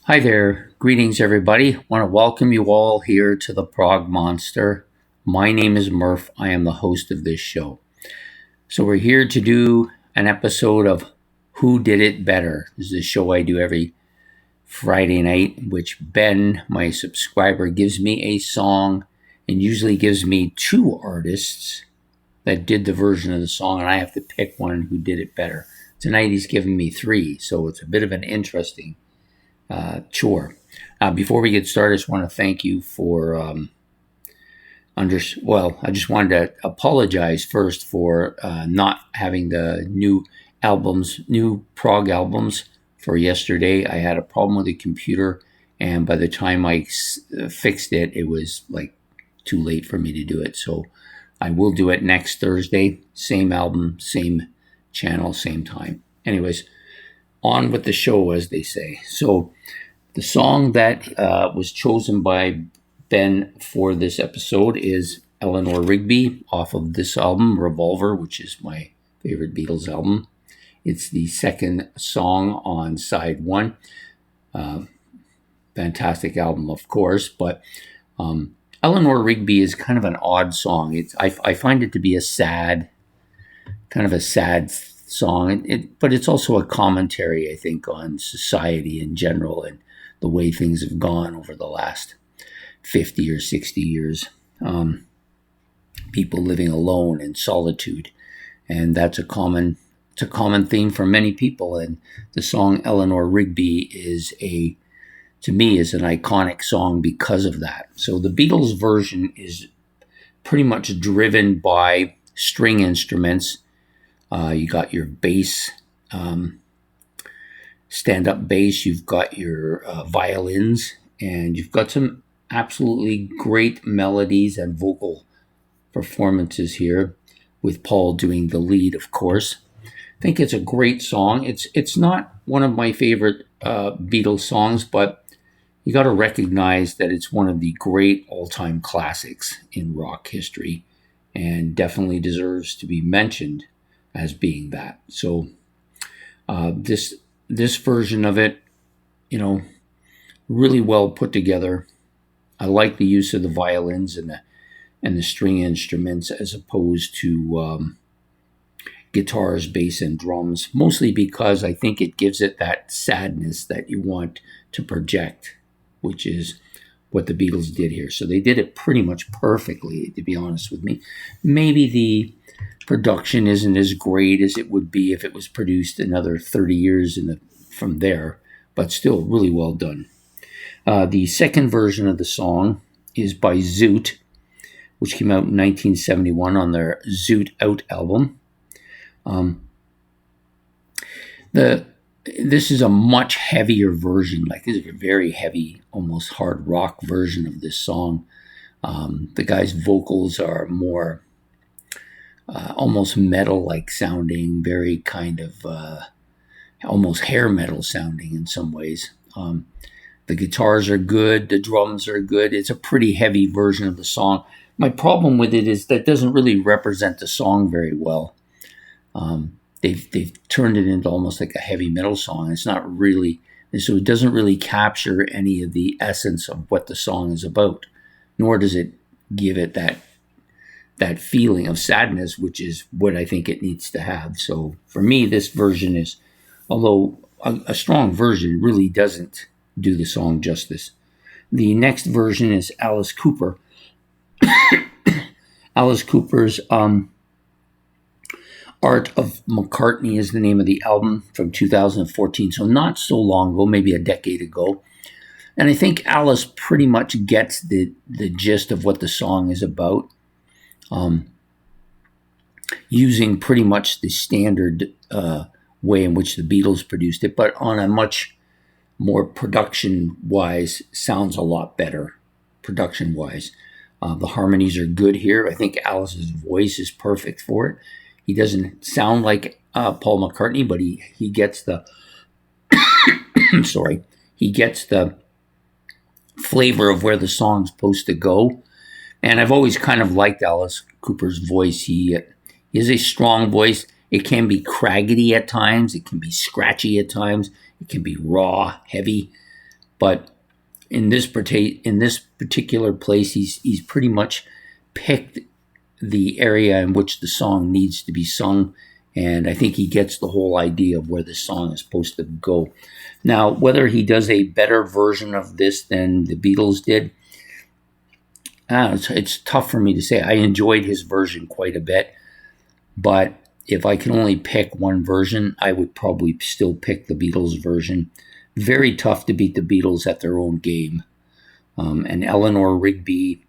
Hi there. Greetings, everybody. Want to welcome you all here to the Prog Monster. My name is Murph. I am the host of this show. So, we're here to do an episode of Who Did It Better. This is a show I do every Friday night, in which Ben, my subscriber, gives me a song and usually gives me two artists that did the version of the song, and I have to pick one who did it better. Tonight, he's given me three, so it's a bit of an interesting chore. Before we get started, I just want to thank you for I just wanted to apologize first for not having the new Prog albums for yesterday. I had a problem with the computer, and by the time I fixed it, it was like too late for me to do it. So I will do it next Thursday. Same album, same channel, same time. Anyways, on with the show, as they say. So the song that was chosen by Ben for this episode is Eleanor Rigby off of this album, Revolver, which is my favorite Beatles album. It's the second song on side one. Fantastic album, of course, but Eleanor Rigby is kind of an odd song. I find it to be a sad song, but it's also a commentary, I think, on society in general and the way things have gone over the last 50 or 60 years. People living alone in solitude, and that's a common theme for many people. And the song Eleanor Rigby to me, is an iconic song because of that. So the Beatles version is pretty much driven by string instruments. You got your bass, stand-up bass, you've got your violins, and you've got some absolutely great melodies and vocal performances here, with Paul doing the lead, of course. I think it's a great song. It's not one of my favorite Beatles songs, but you got to recognize that it's one of the great all-time classics in rock history, and definitely deserves to be mentioned as being that. So this version of it, really well put together. I like the use of the violins and the string instruments as opposed to guitars, bass, and drums, mostly because I think it gives it that sadness that you want to project, which is what the Beatles did here. So they did it pretty much perfectly, to be honest with me. Maybe the production isn't as great as it would be if it was produced another 30 years from there, but still really well done. The second version of the song is by Zoot, which came out in 1971 on their Zoot Out album. This is a much heavier version. Like, this is a very heavy, almost hard rock version of this song. The guy's vocals are more almost metal-like sounding, very kind of almost hair metal sounding in some ways. The guitars are good, the drums are good. It's a pretty heavy version of the song. My problem with it is that it doesn't really represent the song very well. They've turned it into almost like a heavy metal song. It's not really, so it doesn't really capture any of the essence of what the song is about, nor does it give it that feeling of sadness, which is what I think it needs to have. So for me, this version is, although a strong version, really doesn't do the song justice. The next version is Alice Cooper. Alice Cooper's Art of McCartney is the name of the album, from 2014, so not so long ago, maybe a decade ago. And I think Alice pretty much gets the gist of what the song is about, using pretty much the standard way in which the Beatles produced it, but on a much more production-wise, sounds a lot better production-wise. The harmonies are good here. I think Alice's voice is perfect for it. He doesn't sound like Paul McCartney, but he gets the he gets the flavor of where the song's supposed to go. And I've always kind of liked Alice Cooper's voice. He has a strong voice. It can be craggy at times. It can be scratchy at times. It can be raw, heavy. But in this particular place, he's pretty much picked the area in which the song needs to be sung, and I think he gets the whole idea of where the song is supposed to go. Now, whether he does a better version of this than the Beatles did, it's tough for me to say. I enjoyed his version quite a bit, but if I can only pick one version, I would probably still pick the Beatles version. Very tough to beat the Beatles at their own game. And Eleanor Rigby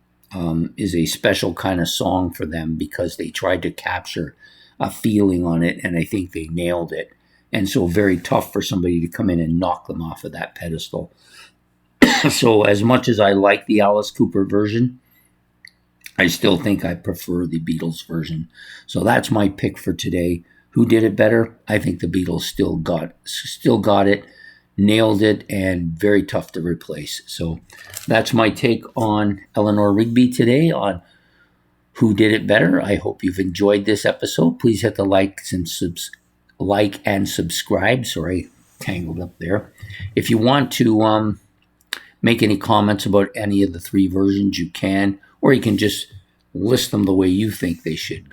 is a special kind of song for them because they tried to capture a feeling on it, and I think they nailed it. And so very tough for somebody to come in and knock them off of that pedestal. So as much as I like the Alice Cooper version, I still think I prefer the Beatles version. So that's my pick for today. Who did it better? I think the Beatles still got it, nailed it, and very tough to replace. So that's my take on Eleanor Rigby today on who did it better. I hope you've enjoyed this episode. Please hit the like and subscribe. Sorry, tangled up there. If you want to make any comments about any of the three versions, you can, or you can just list them the way you think they should.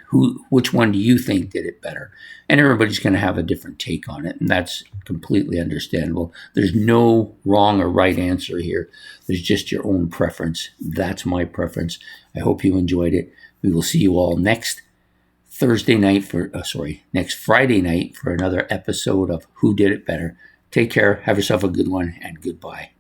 Which one do you think did it better? And everybody's going to have a different take on it, and that's completely understandable. There's no wrong or right answer here. There's just your own preference. That's my preference. I hope you enjoyed it. We will see you all next Friday night for another episode of Who Did It Better. Take care. Have yourself a good one, and goodbye.